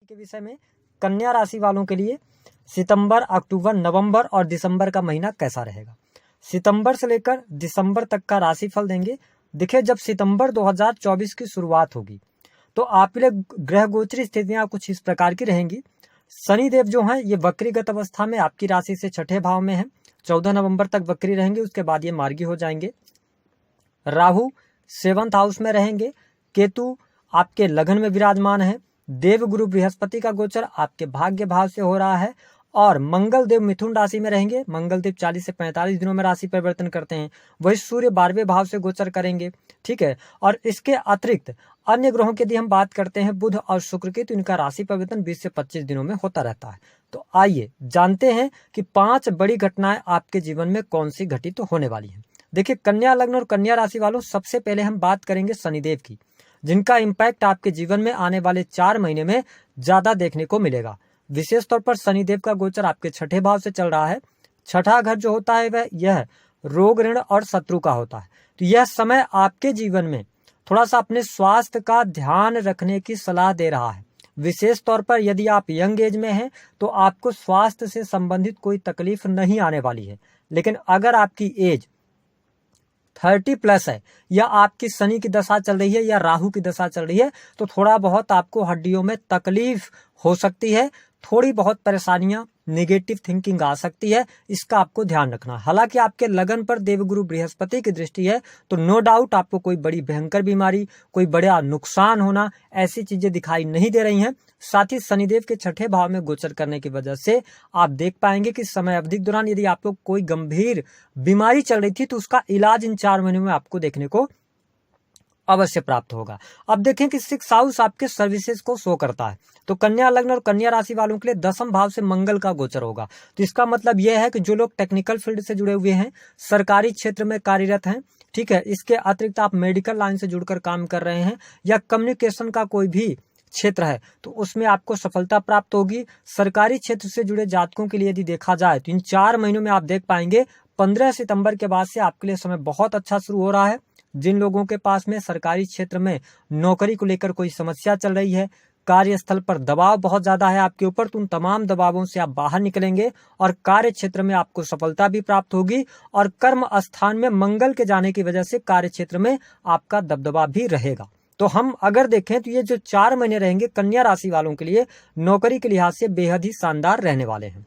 के विषय में कन्या राशि वालों के लिए सितंबर, अक्टूबर, नवंबर और दिसंबर का महीना कैसा रहेगा। सितंबर से लेकर दिसंबर तक का राशिफल देंगे। देखिए, जब सितंबर 2024 की शुरुआत होगी तो आपके लिए ग्रह गोचरी स्थितियां कुछ इस प्रकार की रहेंगी। शनिदेव जो हैं ये वक्रीगत अवस्था में आपकी राशि से छठे भाव में हैं, 14 नवंबर तक वक्री रहेंगे, उसके बाद ये मार्गी हो जाएंगे। राहु 7th हाउस में रहेंगे, केतु आपके लगन में विराजमान है, देव गुरु बृहस्पति का गोचर आपके भाग्य भाव से हो रहा है और मंगल देव मिथुन राशि में रहेंगे। मंगल देव 40 से 45 दिनों में राशि परिवर्तन करते हैं। वही सूर्य 12वें भाव से गोचर करेंगे, ठीक है। और इसके अतिरिक्त अन्य ग्रहों की यदि हम बात करते हैं बुध और शुक्र की, तो इनका राशि परिवर्तन 20 से 25 दिनों में होता रहता है। तो आइए जानते हैं कि 5 बड़ी घटनाएं आपके जीवन में कौन सी घटित तो होने वाली है। देखिए, कन्या लग्न और कन्या राशि वालों, सबसे पहले हम बात करेंगे शनिदेव की, जिनका इम्पैक्ट आपके जीवन में आने वाले 4 महीने में ज्यादा देखने को मिलेगा। विशेष तौर पर शनिदेव का गोचर आपके छठे भाव से चल रहा है। छठा घर जो होता है वह यह रोग, ऋण और शत्रु का होता है। तो यह समय आपके जीवन में थोड़ा सा अपने स्वास्थ्य का ध्यान रखने की सलाह दे रहा है। विशेष तौर पर यदि आप यंग एज में हैं तो आपको स्वास्थ्य से संबंधित कोई तकलीफ नहीं आने वाली है। लेकिन अगर आपकी एज 30+ है या आपकी शनि की दशा चल रही है या राहु की दशा चल रही है तो थोड़ा बहुत आपको हड्डियों में तकलीफ हो सकती है, थोड़ी बहुत परेशानियां, नेगेटिव थिंकिंग आ सकती है, इसका आपको ध्यान रखना। हालांकि आपके लगन पर देवगुरु बृहस्पति की दृष्टि है तो नो डाउट आपको कोई बड़ी भयंकर बीमारी, कोई बड़ा नुकसान होना, ऐसी चीजें दिखाई नहीं दे रही हैं। साथ ही शनिदेव के छठे भाव में गोचर करने की वजह से आप देख पाएंगे कि समय अवधि के दौरान यदि आपको कोई गंभीर बीमारी चल रही थी तो उसका इलाज इन 4 महीनों में आपको देखने को अवश्य प्राप्त होगा। अब देखें कि 6th हाउस आपके सर्विसेज को शो करता है, तो कन्या लग्न और कन्या राशि वालों के लिए 10th भाव से मंगल का गोचर होगा। तो इसका मतलब यह है कि जो लोग टेक्निकल फील्ड से जुड़े हुए हैं, सरकारी क्षेत्र में कार्यरत हैं, ठीक है, इसके अतिरिक्त आप मेडिकल लाइन से जुड़कर काम कर रहे हैं या कम्युनिकेशन का कोई भी क्षेत्र है तो उसमें आपको सफलता प्राप्त होगी। सरकारी क्षेत्र से जुड़े जातकों के लिए यदि देखा जाए तो इन 4 महीनों में आप देख पाएंगे 15 सितंबर के बाद से आपके लिए समय बहुत अच्छा शुरू हो रहा है। जिन लोगों के पास में सरकारी क्षेत्र में नौकरी को लेकर कोई समस्या चल रही है, कार्यस्थल पर दबाव बहुत ज्यादा है आपके ऊपर, तो उन तमाम दबावों से आप बाहर निकलेंगे और कार्य क्षेत्र में आपको सफलता भी प्राप्त होगी और कर्म स्थान में मंगल के जाने की वजह से कार्य क्षेत्र में आपका दबदबा भी रहेगा। तो हम अगर देखें तो ये जो 4 महीने रहेंगे कन्या राशि वालों के लिए नौकरी के लिहाज से बेहद ही शानदार रहने वाले हैं।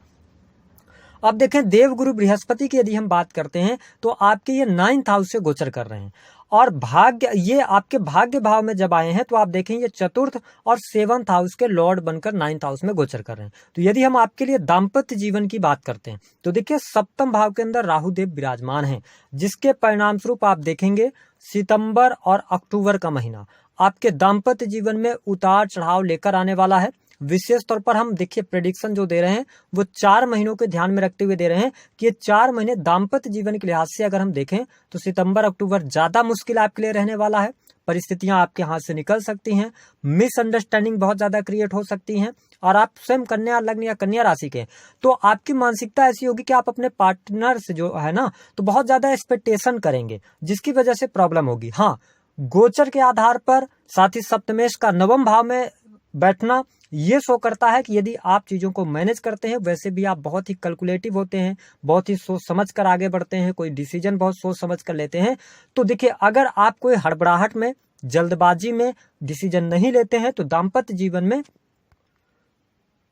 अब देखें, देवगुरु बृहस्पति की यदि हम बात करते हैं तो आपके ये 9th हाउस से गोचर कर रहे हैं और भाग्य, ये आपके भाग्य भाव में जब आए हैं तो आप देखें ये 4th और 7th हाउस के लॉर्ड बनकर 9th हाउस में गोचर कर रहे हैं। तो यदि हम आपके लिए दाम्पत्य जीवन की बात करते हैं तो देखिए 7th भाव के अंदर राहु देव विराजमान हैं, जिसके परिणाम स्वरूप आप देखेंगे सितंबर और अक्टूबर का महीना आपके दाम्पत्य जीवन में उतार चढ़ाव लेकर आने वाला है। विशेष तौर पर हम देखिए प्रेडिक्शन जो दे रहे हैं वो 4 महीनों के ध्यान में रखते हुए दे रहे हैं कि ये 4 महीने दाम्पत्य जीवन के लिहाज से अगर हम देखें तो सितंबर अक्टूबर ज्यादा मुश्किल आपके लिए रहने वाला है। परिस्थितियां आपके हाथ से निकल सकती हैं, मिसअंडरस्टैंडिंग बहुत ज्यादा क्रिएट हो सकती हैं और आप स्वयं कन्या लग्न या कन्या राशि के तो आपकी मानसिकता ऐसी होगी कि आप अपने पार्टनर से जो है ना तो बहुत ज्यादा एक्सपेक्टेशन करेंगे, जिसकी वजह से प्रॉब्लम होगी। हाँ, गोचर के आधार पर साथ ही सप्तमेश का 9वें भाव में बैठना ये शो करता है कि यदि आप चीजों को मैनेज करते हैं, वैसे भी आप बहुत ही कैलकुलेटिव होते हैं, बहुत ही सोच समझ कर आगे बढ़ते हैं, कोई डिसीजन बहुत सोच समझ कर लेते हैं। तो देखिए, अगर आप कोई हड़बड़ाहट में, जल्दबाजी में डिसीजन नहीं लेते हैं तो दाम्पत्य जीवन में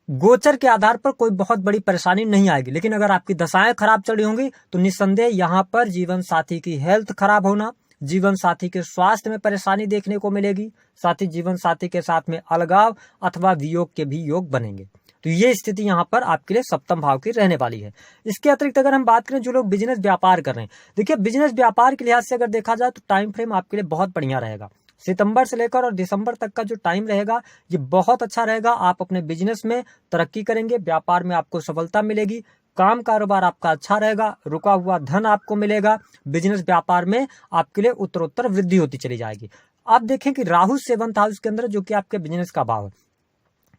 गोचर के आधार पर कोई बहुत बड़ी परेशानी नहीं आएगी। लेकिन अगर आपकी दशाएं खराब चल रही होंगी तो निस्संदेह यहाँ पर जीवन साथी की हेल्थ खराब होना, जीवन साथी के स्वास्थ्य में परेशानी देखने को मिलेगी, साथ ही जीवन साथी के साथ में अलगाव अथवा वियोग के भी योग बनेंगे। तो ये स्थिति यहाँ पर आपके लिए 7th भाव की रहने वाली है। इसके अतिरिक्त अगर हम बात करें जो लोग बिजनेस व्यापार कर रहे हैं, देखिए बिजनेस व्यापार के लिहाज से अगर देखा जाए तो टाइम फ्रेम आपके लिए बहुत बढ़िया रहेगा। सितंबर से लेकर और दिसंबर तक का जो टाइम रहेगा ये बहुत अच्छा रहेगा। आप अपने बिजनेस में तरक्की करेंगे, व्यापार में आपको सफलता मिलेगी, काम कारोबार आपका अच्छा रहेगा, रुका हुआ धन आपको मिलेगा, बिजनेस व्यापार में आपके लिए उत्तरोत्तर वृद्धि होती चली जाएगी। आप देखें कि राहु 7th हाउस के अंदर जो कि आपके बिजनेस का भाव है,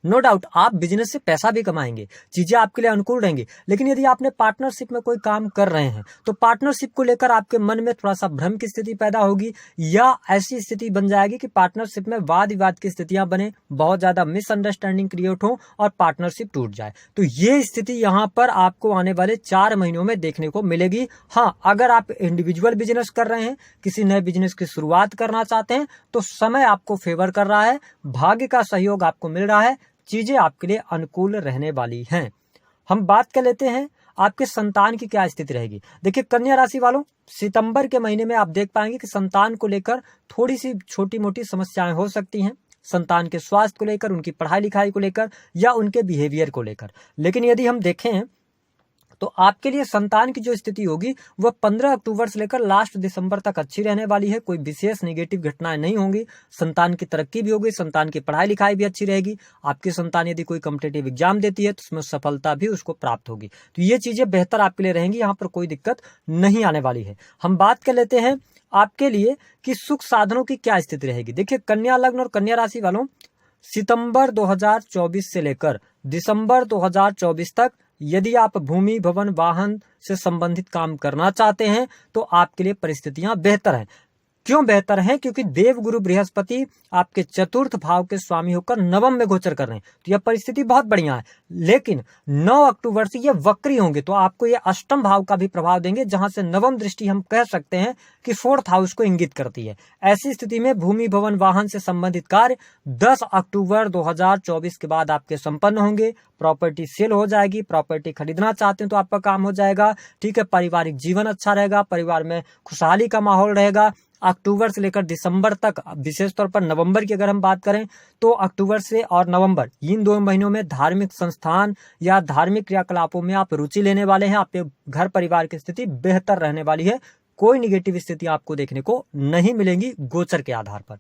नो डाउट आप बिजनेस से पैसा भी कमाएंगे, चीजें आपके लिए अनुकूल रहेंगी। लेकिन यदि आपने पार्टनरशिप में कोई काम कर रहे हैं तो पार्टनरशिप को लेकर आपके मन में थोड़ा सा भ्रम की स्थिति पैदा होगी, या ऐसी स्थिति बन जाएगी कि पार्टनरशिप में वाद विवाद की स्थितियां बने, बहुत ज्यादा मिसअंडरस्टैंडिंग क्रिएट हो और पार्टनरशिप टूट जाए। तो ये स्थिति यहाँ पर आपको आने वाले 4 महीनों में देखने को मिलेगी। हाँ, अगर आप इंडिविजुअल बिजनेस कर रहे हैं, किसी नए बिजनेस की शुरुआत करना चाहते हैं, तो समय आपको फेवर कर रहा है, भाग्य का सहयोग आपको मिल रहा है, चीजें आपके लिए अनुकूल रहने वाली हैं। हम बात कर लेते हैं आपके संतान की क्या स्थिति रहेगी। देखिए कन्या राशि वालों, सितंबर के महीने में आप देख पाएंगे कि संतान को लेकर थोड़ी सी छोटी मोटी समस्याएं हो सकती हैं, संतान के स्वास्थ्य को लेकर, उनकी पढ़ाई लिखाई को लेकर या उनके बिहेवियर को लेकर। लेकिन यदि हम देखें तो आपके लिए संतान की जो स्थिति होगी वह 15 अक्टूबर से लेकर लास्ट दिसंबर तक अच्छी रहने वाली है। कोई विशेष नेगेटिव घटनाएं नहीं होंगी, संतान की तरक्की भी होगी, संतान की पढ़ाई लिखाई भी अच्छी रहेगी। आपकी संतान यदि कोई कॉम्पिटिटिव एग्जाम देती है तो उसमें सफलता भी उसको प्राप्त होगी। तो ये चीजें बेहतर आपके लिए रहेंगी, यहाँ पर कोई दिक्कत नहीं आने वाली है। हम बात कर लेते हैं आपके लिए कि सुख साधनों की क्या स्थिति रहेगी। देखिए कन्या लग्न और कन्या राशि वालों, सितंबर 2024 से लेकर दिसंबर 2024 तक यदि आप भूमि भवन वाहन से संबंधित काम करना चाहते हैं तो आपके लिए परिस्थितियां बेहतर हैं। क्यों बेहतर हैं? क्योंकि देवगुरु बृहस्पति आपके चतुर्थ भाव के स्वामी होकर नवम में गोचर कर रहे हैं, तो यह परिस्थिति बहुत बढ़िया है। लेकिन 9 अक्टूबर से ये वक्री होंगे तो आपको ये अष्टम भाव का भी प्रभाव देंगे, जहां से नवम दृष्टि हम कह सकते हैं कि 4th हाउस को इंगित करती है। ऐसी स्थिति में भूमि भवन वाहन से संबंधित कार्य 10 अक्टूबर 2024 के बाद आपके संपन्न होंगे। प्रॉपर्टी सेल हो जाएगी, प्रॉपर्टी खरीदना चाहते हैं तो आपका काम हो जाएगा। ठीक है, पारिवारिक जीवन अच्छा रहेगा, परिवार में खुशहाली का माहौल रहेगा। अक्टूबर से लेकर दिसंबर तक, विशेष तौर पर नवंबर की अगर हम बात करें तो अक्टूबर से और नवंबर इन 2 महीनों में धार्मिक संस्थान या धार्मिक क्रियाकलापों में आप रुचि लेने वाले हैं। आपके घर परिवार की स्थिति बेहतर रहने वाली है, कोई निगेटिव स्थिति आपको देखने को नहीं मिलेंगी गोचर के आधार पर।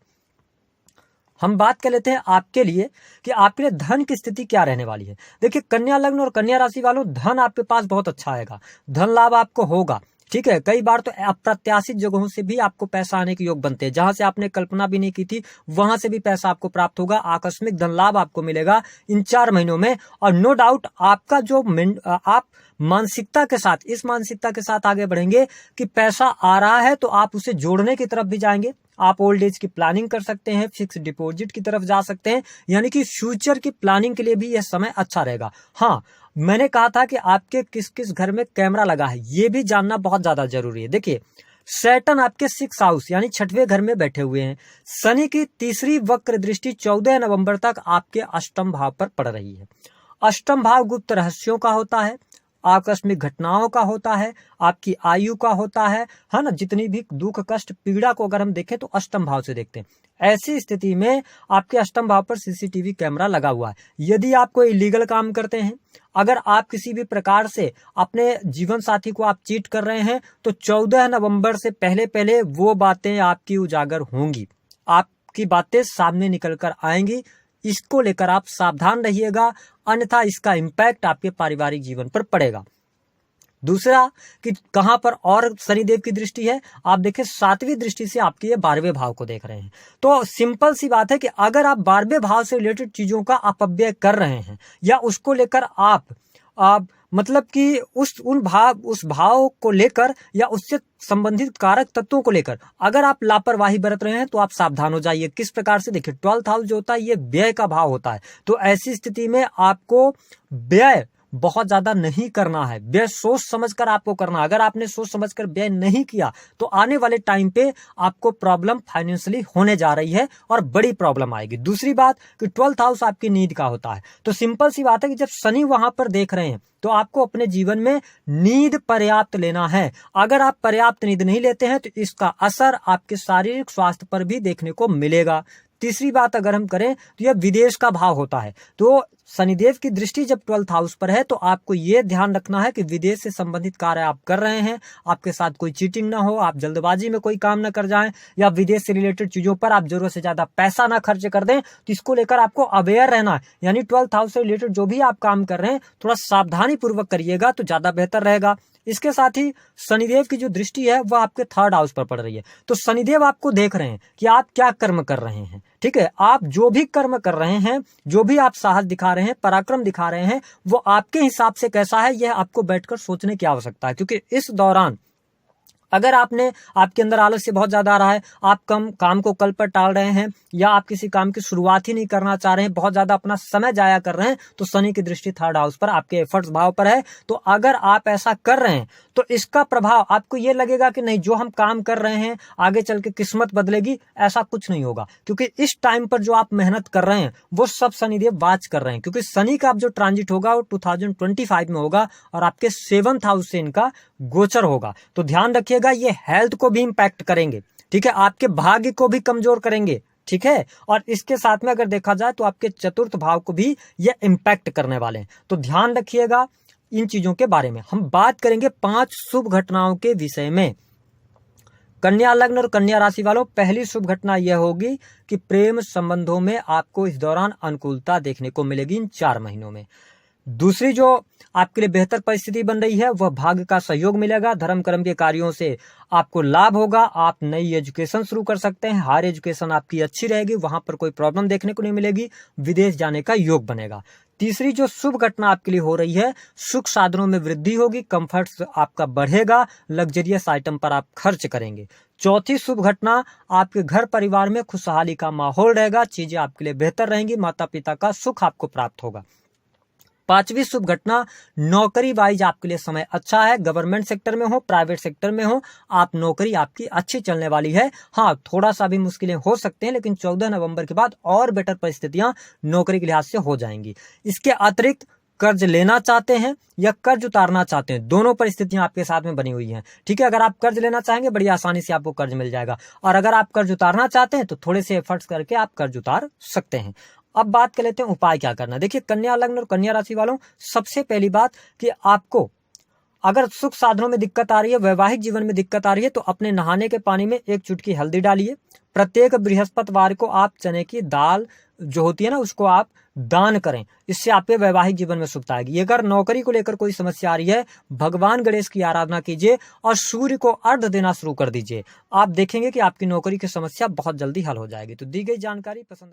हम बात कर लेते हैं आपके लिए कि आपके लिए धन की स्थिति क्या रहने वाली है। देखिए कन्या लग्न और कन्या राशि वालों, धन आपके पास बहुत अच्छा आएगा, धन लाभ आपको होगा। ठीक है, कई बार तो अप्रत्याशित जगहों से भी आपको पैसा आने के योग बनते हैं, जहां से आपने कल्पना भी नहीं की थी वहां से भी पैसा आपको प्राप्त होगा। आकस्मिक धन लाभ आपको मिलेगा इन 4 महीनों में। और नो डाउट आपका जो आप मानसिकता के साथ, इस मानसिकता के साथ आगे बढ़ेंगे कि पैसा आ रहा है तो आप उसे जोड़ने की तरफ भी जाएंगे। आप ओल्ड एज की प्लानिंग कर सकते हैं, फिक्स डिपॉजिट की तरफ जा सकते हैं, यानी कि फ्यूचर की प्लानिंग के लिए भी यह समय अच्छा रहेगा। हाँ, मैंने कहा था कि आपके किस किस घर में कैमरा लगा है ये भी जानना बहुत ज्यादा जरूरी है। देखिए सैटर्न आपके 6th हाउस यानी 6वें घर में बैठे हुए हैं। शनि की तीसरी वक्र दृष्टि 14 नवंबर तक आपके अष्टम भाव पर पड़ रही है। अष्टम भाव गुप्त रहस्यों का होता है, आकस्मिक घटनाओं का होता है, आपकी आयु का होता है ना। जितनी भी दुख कष्ट पीड़ा को अगर हम देखें तो अष्टम भाव से देखते हैं। ऐसी स्थिति में आपके अष्टम भाव पर सीसीटीवी कैमरा लगा हुआ है। यदि आप कोई इलीगल काम करते हैं, अगर आप किसी भी प्रकार से अपने जीवन साथी को आप चीट कर रहे हैं तो 14 नवंबर से पहले पहले वो बातें आपकी उजागर होंगी, आपकी बातें सामने निकल कर आएंगी। इसको लेकर आप सावधान रहिएगा, अन्यथा इसका इम्पैक्ट आपके पारिवारिक जीवन पर पड़ेगा। दूसरा कि कहां पर और शनिदेव की दृष्टि है, आप देखें 7वीं दृष्टि से आपके ये 12वें भाव को देख रहे हैं। तो सिंपल सी बात है कि अगर आप 12वें भाव से रिलेटेड चीजों का अपव्यय कर रहे हैं या उसको लेकर आप मतलब कि उस भाव को लेकर या उससे संबंधित कारक तत्वों को लेकर अगर आप लापरवाही बरत रहे हैं तो आप सावधान हो जाइए। किस प्रकार से? देखिए 12th हाउस जो होता है ये व्यय का भाव होता है, तो ऐसी स्थिति में आपको व्यय बहुत ज्यादा नहीं करना है, व्यय सोच समझकर आपको करना है। अगर आपने सोच समझकर व्यय नहीं किया तो आने वाले टाइम पे आपको प्रॉब्लम फाइनेंशियली होने जा रही है और बड़ी प्रॉब्लम आएगी। दूसरी बात कि 12th हाउस आपकी नींद का होता है, तो सिंपल सी बात है कि जब शनि वहां पर देख रहे हैं तो आपको अपने जीवन में नींद पर्याप्त लेना है। अगर आप पर्याप्त नींद नहीं लेते हैं तो इसका असर आपके शारीरिक स्वास्थ्य पर भी देखने को मिलेगा। तीसरी बात अगर हम करें तो यह विदेश का भाव होता है, तो शनिदेव की दृष्टि जब 12th हाउस पर है तो आपको यह ध्यान रखना है कि विदेश से संबंधित कार्य आप कर रहे हैं, आपके साथ कोई चीटिंग ना हो, आप जल्दबाजी में कोई काम ना कर जाएं या विदेश से रिलेटेड चीजों पर आप जरूरत से ज्यादा पैसा ना खर्च कर दें। तो इसको लेकर आपको अवेयर रहना है, यानी 12th हाउस से रिलेटेड जो भी आप काम कर रहे हैं थोड़ा सावधानी पूर्वक करिएगा तो ज्यादा बेहतर रहेगा। इसके साथ ही शनिदेव की जो दृष्टि है वह आपके 3rd हाउस पर पड़ रही है। तो शनिदेव आपको देख रहे हैं कि आप क्या कर्म कर रहे हैं, ठीक है। आप जो भी कर्म कर रहे हैं, जो भी आप साहस दिखा रहे हैं, पराक्रम दिखा रहे हैं, वो आपके हिसाब से कैसा है यह आपको बैठकर सोचने की आवश्यकता है। क्योंकि इस दौरान अगर आपके अंदर आलस्य बहुत ज्यादा आ रहा है, आप काम को कल पर टाल रहे हैं, या आप किसी काम की शुरुआत ही नहीं करना चाह रहे हैं, बहुत ज्यादा अपना समय जाया कर रहे हैं, तो शनि की दृष्टि 3rd हाउस पर आपके एफर्ट्स भाव पर है। तो अगर आप ऐसा कर रहे हैं तो इसका प्रभाव आपको ये लगेगा कि नहीं, जो हम काम कर रहे हैं आगे चल के किस्मत बदलेगी, ऐसा कुछ नहीं होगा। क्योंकि इस टाइम पर जो आप मेहनत कर रहे हैं वो सब शनिदेव वाच कर रहे हैं। क्योंकि शनि का अब जो ट्रांजिट होगा वो 2025 में होगा और आपके 7th हाउस से इनका गोचर होगा। तो ध्यान रखिएगा, ये हेल्थ को भी इंपैक्ट करेंगे, ठीक है, आपके भाग्य को भी कमजोर करेंगे, ठीक है। और इसके साथ में अगर देखा जाए तो आपके 4th भाव को भी ये इंपैक्ट करने वाले हैं। तो ध्यान रखिएगा इन चीजों के बारे में। हम बात करेंगे 5 शुभ घटनाओं के विषय में। कन्या लग्न और कन्या राशि वालों, पहली शुभ घटना यह होगी कि प्रेम संबंधों में आपको इस दौरान अनुकूलता देखने को मिलेगी इन 4 महीनों में। दूसरी जो आपके लिए बेहतर परिस्थिति बन रही है वह भाग्य का सहयोग मिलेगा। धर्म कर्म के कार्यों से आपको लाभ होगा। आप नई एजुकेशन शुरू कर सकते हैं, हायर एजुकेशन आपकी अच्छी रहेगी, वहां पर कोई प्रॉब्लम देखने को नहीं मिलेगी, विदेश जाने का योग बनेगा। तीसरी जो शुभ घटना आपके लिए हो रही है, सुख साधनों में वृद्धि होगी, कंफर्ट आपका बढ़ेगा, लग्जरियस आइटम पर आप खर्च करेंगे। चौथी शुभ घटना, आपके घर परिवार में खुशहाली का माहौल रहेगा, चीजें आपके लिए बेहतर रहेंगी, माता पिता का सुख आपको प्राप्त होगा। 5वीं शुभ घटना, नौकरी वाइज आपके लिए समय अच्छा है। गवर्नमेंट सेक्टर में हो, प्राइवेट सेक्टर में हो, आप नौकरी आपकी अच्छी चलने वाली है। हाँ, थोड़ा सा भी मुश्किलें हो सकते हैं, लेकिन 14 नवंबर के बाद और बेटर परिस्थितियां नौकरी के लिहाज से हो जाएंगी। इसके अतिरिक्त कर्ज लेना चाहते हैं या कर्ज उतारना चाहते हैं, दोनों परिस्थितियां आपके साथ में बनी हुई हैं, ठीक है। अगर आप कर्ज लेना चाहेंगे बड़ी आसानी से आपको कर्ज मिल जाएगा, और अगर आप कर्ज उतारना चाहते हैं तो थोड़े से एफर्ट्स करके आप कर्ज उतार सकते हैं। अब बात कर लेते हैं उपाय क्या करना। देखिए, कन्या लग्न और कन्या राशि वालों, सबसे पहली बात कि आपको अगर सुख साधनों में दिक्कत आ रही है, वैवाहिक जीवन में दिक्कत आ रही है, तो अपने नहाने के पानी में 1 चुटकी हल्दी डालिए। प्रत्येक बृहस्पतिवार को आप चने की दाल जो होती है ना, उसको आप दान करें। इससे आपके वैवाहिक जीवन में सुखता आएगी। अगर नौकरी को लेकर कोई समस्या आ रही है, भगवान गणेश की आराधना कीजिए और सूर्य को अर्घ देना शुरू कर दीजिए। आप देखेंगे कि आपकी नौकरी की समस्या बहुत जल्दी हल हो जाएगी। तो दी गई जानकारी पसंद आए